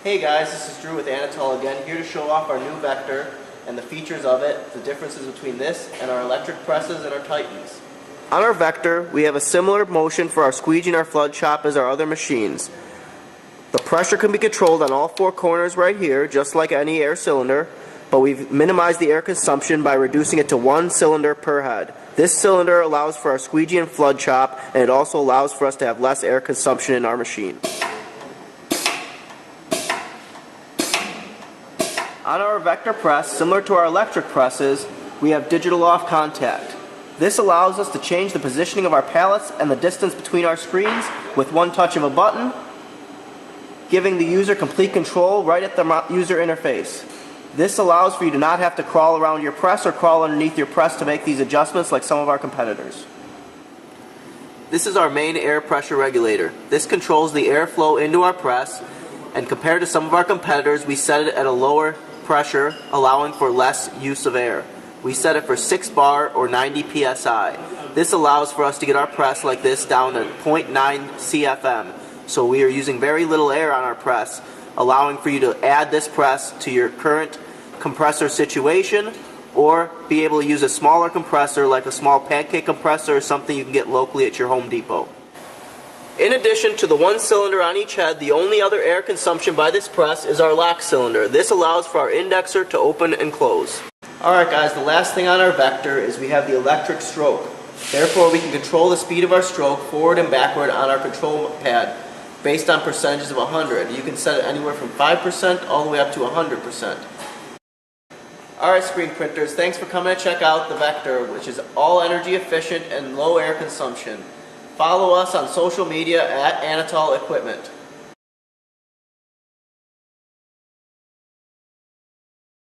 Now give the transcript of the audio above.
Hey guys, this is Drew with Anatol again, here to show off our new Vector and the features of it, the differences between this and our electric presses and our Titans. On our Vector, we have a similar motion for our squeegee and our flood shop as our other machines. The pressure can be controlled on all four corners right here, just like any air cylinder, but we've minimized the air consumption by reducing it to one cylinder per head. This cylinder allows for our squeegee and flood shop, and it also allows for us to have less air consumption in our machine. On our Vector press, similar to our electric presses, we have digital off contact. This allows us to change the positioning of our pallets and the distance between our screens with one touch of a button, giving the user complete control right at the user interface. This allows for you to not have to crawl around your press or crawl underneath your press to make these adjustments like some of our competitors. This is our main air pressure regulator. This controls the airflow into our press, and compared to some of our competitors, we set it at a lower pressure, allowing for less use of air. We set it for 6 bar or 90 psi. This allows for us to get our press like this down to 0.9 CFM. So we are using very little air on our press, allowing for you to add this press to your current compressor situation, or be able to use a smaller compressor like a small pancake compressor or something you can get locally at your Home Depot. In addition to the one cylinder on each head, the only other air consumption by this press is our lock cylinder. This allows for our indexer to open and close. Alright guys, the last thing on our Vector is we have the electric stroke. Therefore we can control the speed of our stroke forward and backward on our control pad based on percentages of 100. You can set it anywhere from 5% all the way up to 100%. Alright screen printers, thanks for coming to check out the Vector, which is all energy efficient and low air consumption. Follow us on social media at Anatol Equipment.